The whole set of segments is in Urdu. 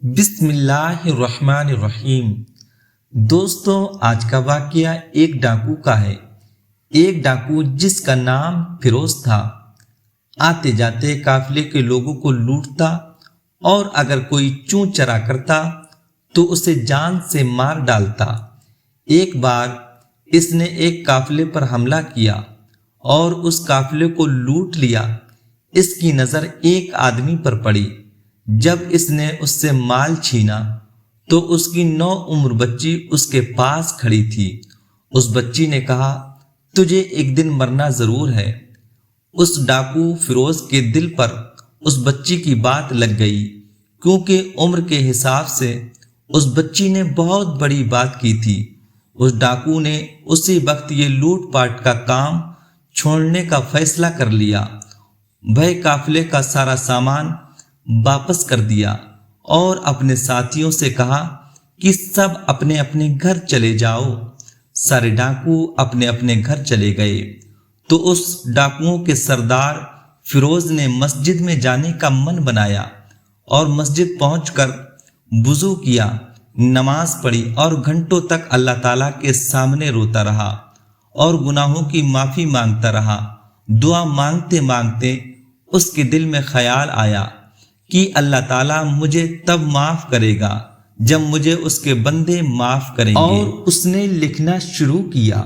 بسم اللہ الرحمن الرحیم۔ دوستوں، آج کا واقعہ ایک ڈاکو کا ہے۔ ایک ڈاکو جس کا نام فیروز تھا، آتے جاتے قافلے کے لوگوں کو لوٹتا اور اگر کوئی چوں چرا کرتا تو اسے جان سے مار ڈالتا۔ ایک بار اس نے ایک قافلے پر حملہ کیا اور اس قافلے کو لوٹ لیا۔ اس کی نظر ایک آدمی پر پڑی۔ جب اس نے اس سے مال چھینا تو اس کی 9 عمر بچی اس کے پاس کھڑی تھی۔ اس بچی نے کہا، تجھے ایک دن مرنا ضرور ہے۔ اس ڈاکو فیروز کے دل پر اس بچی کی بات لگ گئی، کیونکہ عمر کے حساب سے اس بچی نے بہت بڑی بات کی تھی۔ اس ڈاکو نے اسی وقت یہ لوٹ پاٹ کا کام چھوڑنے کا فیصلہ کر لیا۔ قافلے کا سارا سامان واپس کر دیا اور اپنے ساتھیوں سے کہا کہ سب اپنے اپنے گھر چلے جاؤ۔ سارے ڈاکو اپنے اپنے گھر چلے گئے تو اس ڈاکوؤں کے سردار فیروز نے مسجد میں جانے کا من بنایا اور مسجد پہنچ کر وضو کیا، نماز پڑھی اور گھنٹوں تک اللہ تعالیٰ کے سامنے روتا رہا اور گناہوں کی معافی مانگتا رہا۔ دعا مانگتے مانگتے اس کے دل میں خیال آیا کہ اللہ تعالیٰ مجھے تب معاف کرے گا جب مجھے اس کے بندے معاف کریں گے، اور اس نے لکھنا شروع کیا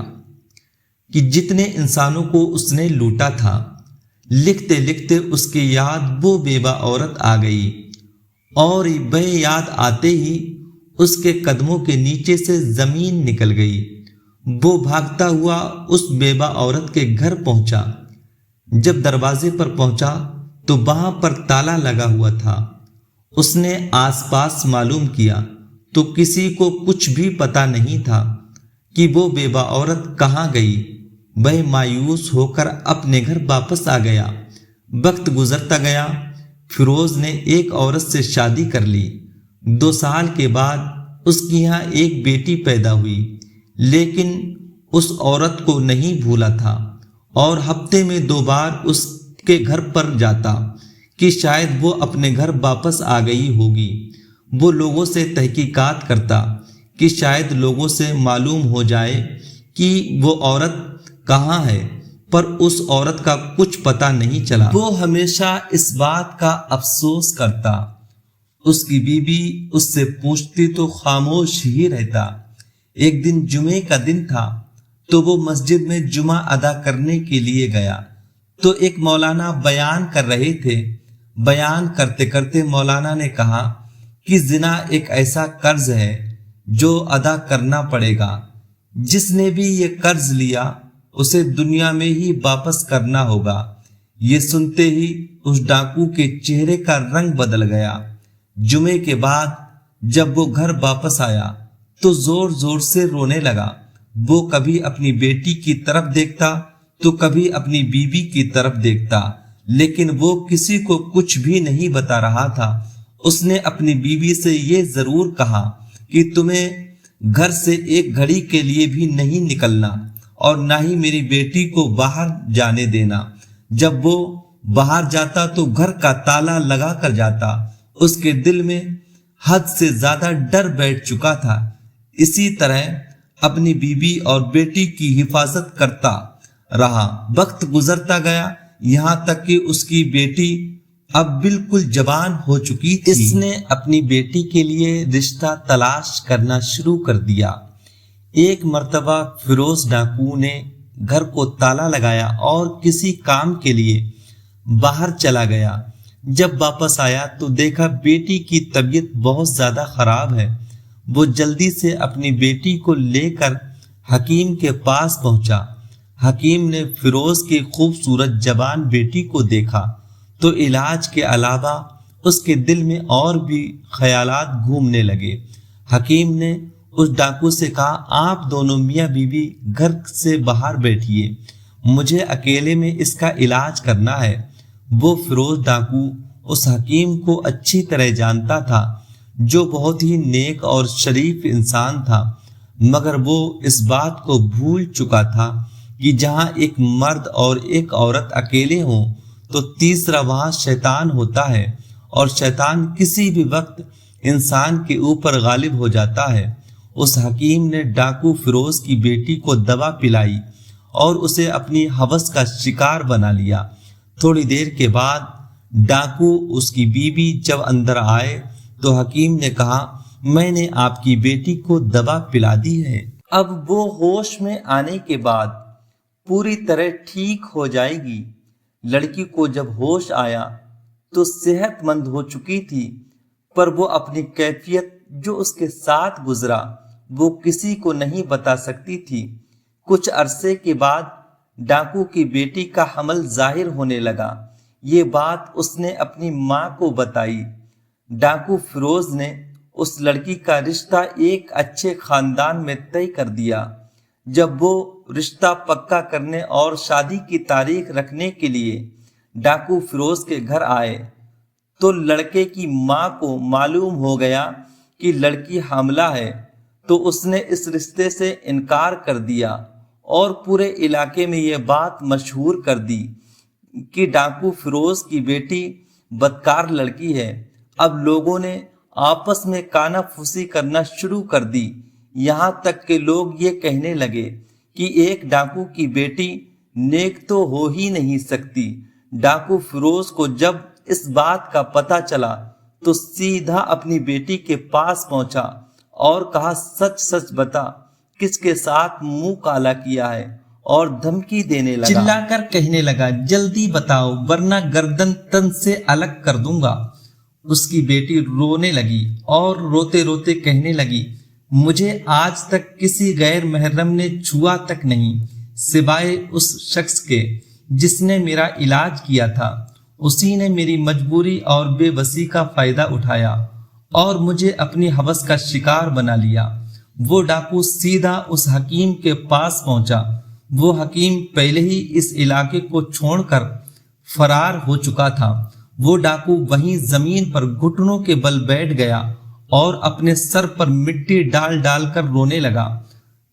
کہ جتنے انسانوں کو اس نے لوٹا تھا۔ لکھتے لکھتے اس کی یاد وہ بیوہ عورت آ گئی اور بے یاد آتے ہی اس کے قدموں کے نیچے سے زمین نکل گئی۔ وہ بھاگتا ہوا اس بیوہ عورت کے گھر پہنچا۔ جب دروازے پر پہنچا تو وہاں پر تالا لگا ہوا تھا۔ اس نے آس پاس معلوم کیا تو کسی کو کچھ بھی پتا نہیں تھا کہ وہ بیوہ عورت کہاں گئی۔ وہ مایوس ہو کر اپنے گھر واپس آ گیا۔ وقت گزرتا گیا۔ فیروز نے ایک عورت سے شادی کر لی۔ 2 سال کے بعد اس کی یہاں ایک بیٹی پیدا ہوئی، لیکن اس عورت کو نہیں بھولا تھا اور ہفتے میں 2 بار اس کے گھر پر جاتا کہ شاید وہ اپنے گھر واپس آ گئی ہوگی۔ وہ لوگوں سے تحقیقات کرتا کہ شاید لوگوں سے معلوم ہو جائے کہ وہ عورت کہاں ہے، پر اس عورت کا کچھ پتہ نہیں چلا۔ وہ ہمیشہ اس بات کا افسوس کرتا۔ اس کی بیوی اس سے پوچھتی تو خاموش ہی رہتا۔ ایک دن جمعے کا دن تھا تو وہ مسجد میں جمعہ ادا کرنے کے لیے گیا تو ایک مولانا بیان کر رہے تھے۔ بیان کرتے کرتے مولانا نے کہا کہ زنا ایک ایسا قرض ہے جو ادا کرنا پڑے گا۔ جس نے بھی یہ قرض لیا اسے دنیا میں ہی واپس کرنا ہوگا۔ یہ سنتے ہی اس ڈاکو کے چہرے کا رنگ بدل گیا۔ جمعے کے بعد جب وہ گھر واپس آیا تو زور زور سے رونے لگا۔ وہ کبھی اپنی بیٹی کی طرف دیکھتا تو کبھی اپنی بیوی کی طرف دیکھتا، لیکن وہ کسی کو کچھ بھی نہیں بتا رہا تھا۔ اس نے اپنی بیوی سے یہ ضرور کہا کہ تمہیں گھر سے ایک گھڑی کے لیے بھی نہیں نکلنا اور نہ ہی میری بیٹی کو باہر جانے دینا۔ جب وہ باہر جاتا تو گھر کا تالا لگا کر جاتا۔ اس کے دل میں حد سے زیادہ ڈر بیٹھ چکا تھا۔ اسی طرح اپنی بیوی اور بیٹی کی حفاظت کرتا رہا۔ وقت گزرتا گیا، یہاں تک کہ اس کی بیٹی اب بالکل جوان ہو چکی تھی۔ اس نے اپنی بیٹی کے لیے رشتہ تلاش کرنا شروع کر دیا۔ ایک مرتبہ فیروز ڈاکو نے گھر کو تالا لگایا اور کسی کام کے لیے باہر چلا گیا۔ جب واپس آیا تو دیکھا بیٹی کی طبیعت بہت زیادہ خراب ہے۔ وہ جلدی سے اپنی بیٹی کو لے کر حکیم کے پاس پہنچا۔ حکیم نے فیروز کی خوبصورت جوان بیٹی کو دیکھا تو علاج کے علاوہ اس کے دل میں اور بھی خیالات گھومنے لگے۔ حکیم نے اس ڈاکو سے کہا، آپ دونوں میاں بیوی گھر سے باہر بیٹھیے، مجھے اکیلے میں اس کا علاج کرنا ہے۔ وہ فیروز ڈاکو اس حکیم کو اچھی طرح جانتا تھا، جو بہت ہی نیک اور شریف انسان تھا، مگر وہ اس بات کو بھول چکا تھا کہ جہاں ایک مرد اور ایک عورت اکیلے ہوں تو تیسرا وہاں شیطان ہوتا ہے، اور شیطان کسی بھی وقت انسان کے اوپر غالب ہو جاتا ہے۔ اس حکیم نے ڈاکو فیروز کی بیٹی کو دوا پلائی اور اسے اپنی ہوس کا شکار بنا لیا۔ تھوڑی دیر کے بعد ڈاکو اس کی بیوی جب اندر آئے تو حکیم نے کہا، میں نے آپ کی بیٹی کو دوا پلا دی ہے، اب وہ ہوش میں آنے کے بعد پوری طرح ٹھیک ہو جائے گی۔ لڑکی کو جب ہوش آیا تو صحت مند ہو چکی تھی، پر وہ اپنی کیفیت جو اس کے ساتھ گزرا وہ کسی کو نہیں بتا سکتی تھی۔ کچھ عرصے کے بعد ڈاکو کی بیٹی کا حمل ظاہر ہونے لگا۔ یہ بات اس نے اپنی ماں کو بتائی۔ ڈاکو فیروز نے اس لڑکی کا رشتہ ایک اچھے خاندان میں طے کر دیا۔ جب وہ رشتہ پکا کرنے اور شادی کی تاریخ رکھنے کے لیے ڈاکو فیروز کے گھر آئے تو لڑکے کی ماں کو معلوم ہو گیا کہ لڑکی حاملہ ہے، تو اس نے اس رشتے سے انکار کر دیا اور پورے علاقے میں یہ بات مشہور کر دی کہ ڈاکو فیروز کی بیٹی بدکار لڑکی ہے۔ اب لوگوں نے آپس میں کانا پھوسی کرنا شروع کر دی، یہاں تک کہ لوگ یہ کہنے لگے کہ ایک ڈاکو کی بیٹی نیک تو ہو ہی نہیں سکتی۔ ڈاکو فیروز کو جب اس بات کا پتہ چلا تو سیدھا اپنی بیٹی کے پاس پہنچا اور کہا، سچ سچ بتا، کس کے ساتھ منہ کالا کیا ہے، اور دھمکی دینے لگا، چلا کر کہنے لگا، جلدی بتاؤ ورنہ گردن تن سے الگ کر دوں گا۔ اس کی بیٹی رونے لگی اور روتے روتے کہنے لگی، مجھے آج تک کسی غیر محرم نے چھوا تک نہیں، سوائے اس شخص کے جس نے میرا علاج کیا تھا۔ اسی نے میری مجبوری اور بے بسی کا فائدہ اٹھایا اور مجھے اپنی ہوس کا شکار بنا لیا۔ وہ ڈاکو سیدھا اس حکیم کے پاس پہنچا۔ وہ حکیم پہلے ہی اس علاقے کو چھوڑ کر فرار ہو چکا تھا۔ وہ ڈاکو وہیں زمین پر گھٹنوں کے بل بیٹھ گیا اور اپنے سر پر مٹی ڈال ڈال کر رونے لگا۔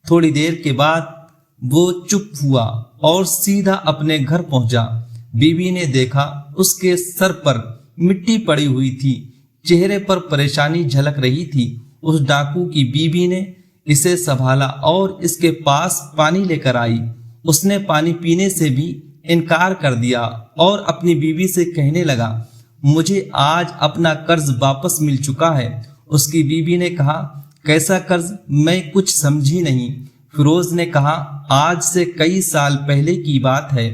تھوڑی دیر کے بعد وہ چپ ہوا اور سیدھا اپنے گھر پہنچا۔ بیوی نے دیکھا اس کے سر پر مٹی پڑی ہوئی تھی، چہرے پر پریشانی جھلک رہی تھی۔ اس ڈاکو کی بیوی نے اسے سنبھالا اور اس کے پاس پانی لے کر آئی۔ اس نے پانی پینے سے بھی انکار کر دیا اور اپنی بیوی سے کہنے لگا، مجھے آج اپنا قرض واپس مل چکا ہے۔ اس کی بیوی نے کہا، کیسا قرض؟ میں کچھ سمجھی نہیں۔ فیروز نے کہا، آج سے کئی سال پہلے کی بات ہے،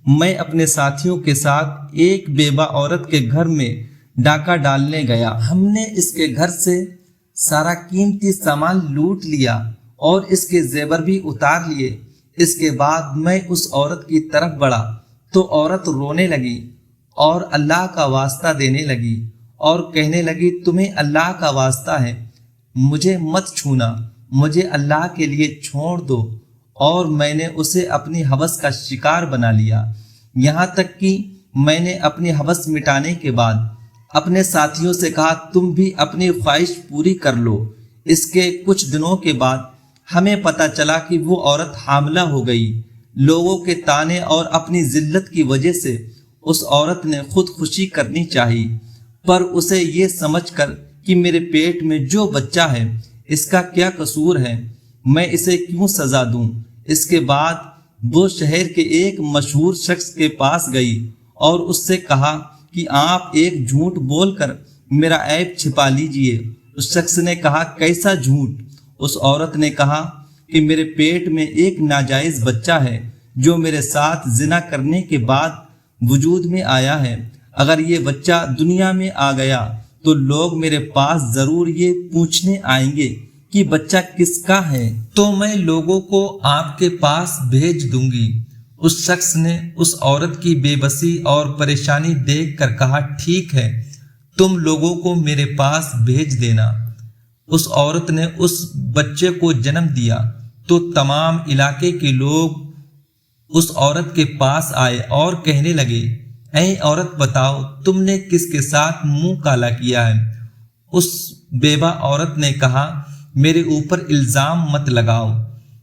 میں اپنے ساتھیوں کے ساتھ ایک بیوہ عورت کے گھر میں ڈاکہ ڈالنے گیا۔ ہم نے اس کے گھر سے سارا قیمتی سامان لوٹ لیا اور اس کے زیور بھی اتار لیے۔ اس کے بعد میں اس عورت کی طرف بڑھا تو عورت رونے لگی اور اللہ کا واسطہ دینے لگی اور کہنے لگی، تمہیں اللہ کا واسطہ ہے، مجھے مت چھونا، مجھے اللہ کے لیے چھوڑ دو۔ اور میں نے اسے اپنی ہوس کا شکار بنا لیا، یہاں تک کہ میں نے اپنی ہوس مٹانے کے بعد اپنے ساتھیوں سے کہا، تم بھی اپنی خواہش پوری کر لو۔ اس کے کچھ دنوں کے بعد ہمیں پتہ چلا کہ وہ عورت حاملہ ہو گئی۔ لوگوں کے تانے اور اپنی ذلت کی وجہ سے اس عورت نے خودکشی کرنی چاہی، پر اسے یہ سمجھ کر کہ میرے پیٹ میں جو بچہ ہے اس کا کیا قصور ہے، میں اسے کیوں سزا دوں۔ اس کے بعد وہ شہر کے ایک مشہور شخص کے پاس گئی اور اس سے کہا کہ آپ ایک جھوٹ بول کر میرا عیب چھپا لیجئے۔ اس شخص نے کہا، کیسا جھوٹ؟ اس عورت نے کہا کہ میرے پیٹ میں ایک ناجائز بچہ ہے جو میرے ساتھ زنا کرنے کے بعد وجود میں آیا ہے۔ اگر یہ بچہ دنیا میں آ گیا تو لوگ میرے پاس ضرور یہ پوچھنے آئیں گے کہ بچہ کس کا ہے، تو میں لوگوں کو آپ کے پاس بھیج دوں گی۔ اس شخص نے اس عورت کی بے بسی اور پریشانی دیکھ کر کہا، ٹھیک ہے، تم لوگوں کو میرے پاس بھیج دینا۔ اس عورت نے اس بچے کو جنم دیا تو تمام علاقے کے لوگ اس عورت کے پاس آئے اور کہنے لگے، اے عورت بتاؤ، تم نے کس کے ساتھ منہ کالا کیا ہے؟ اس بیوہ عورت نے کہا، میرے اوپر الزام مت لگاؤ،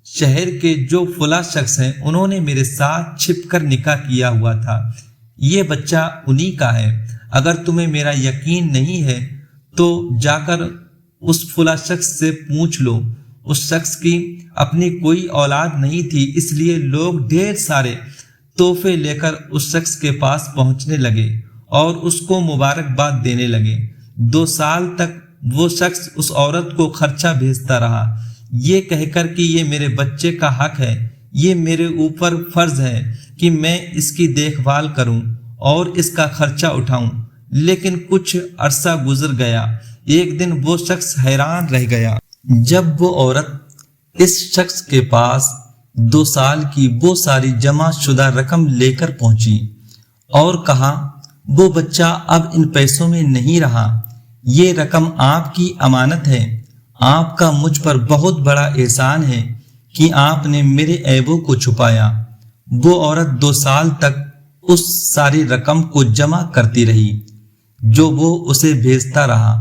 شہر کے جو فلاں شخص ہیں انہوں نے میرے ساتھ چھپ کر نکاح کیا ہوا تھا، یہ بچہ انہی کا ہے۔ اگر تمہیں میرا یقین نہیں ہے تو جا کر اس فلاں شخص سے پوچھ لو۔ اس شخص کی اپنی کوئی اولاد نہیں تھی، اس لیے لوگ ڈھیر سارے تحفے لے کر اس شخص کے پاس پہنچنے لگے اور اس کو مبارکباد دینے لگے۔ 2 سال تک وہ شخص اس عورت کو خرچہ بھیجتا رہا، یہ کہہ کر کہ یہ میرے بچے کا حق ہے، یہ میرے اوپر فرض ہے کہ میں اس کی دیکھ بھال کروں اور اس کا خرچہ اٹھاؤں۔ لیکن کچھ عرصہ گزر گیا، ایک دن وہ شخص حیران رہ گیا جب وہ عورت اس شخص کے پاس 2 سال کی وہ ساری جمع شدہ رقم لے کر پہنچی اور کہا، وہ بچہ اب ان پیسوں میں نہیں رہا، یہ رقم آپ کی امانت ہے، آپ کا مجھ پر بہت بڑا احسان ہے کہ آپ نے میرے عیبوں کو چھپایا۔ وہ عورت 2 سال تک اس ساری رقم کو جمع کرتی رہی جو وہ اسے بھیجتا رہا۔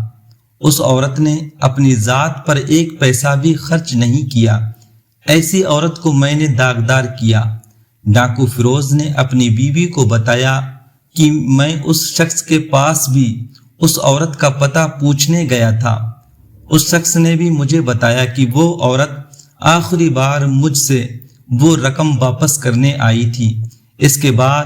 اس عورت نے اپنی ذات پر 1 پیسہ بھی خرچ نہیں کیا۔ ایسی عورت کو میں نے داغدار کیا۔ ڈاکو فیروز نے اپنی بیوی کو بتایا کہ میں اس شخص کے پاس بھی اس عورت کا پتہ پوچھنے گیا تھا۔ اس شخص نے بھی مجھے بتایا کہ وہ عورت آخری بار مجھ سے وہ رقم واپس کرنے آئی تھی، اس کے بعد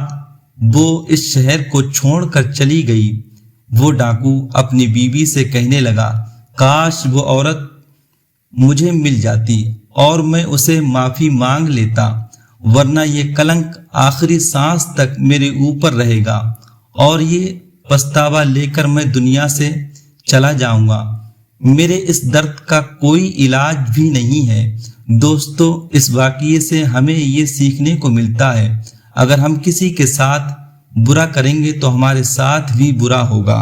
وہ اس شہر کو چھوڑ کر چلی گئی۔ وہ ڈاکو اپنی بیوی سے کہنے لگا، کاش وہ عورت مجھے مل جاتی اور میں اسے معافی مانگ لیتا، ورنہ یہ کلنک آخری سانس تک میرے اوپر رہے گا اور یہ پچھتاوا لے کر میں دنیا سے چلا جاؤں گا۔ میرے اس درد کا کوئی علاج بھی نہیں ہے۔ دوستو، اس واقعے سے ہمیں یہ سیکھنے کو ملتا ہے، اگر ہم کسی کے ساتھ برا کریں گے تو ہمارے ساتھ بھی برا ہوگا۔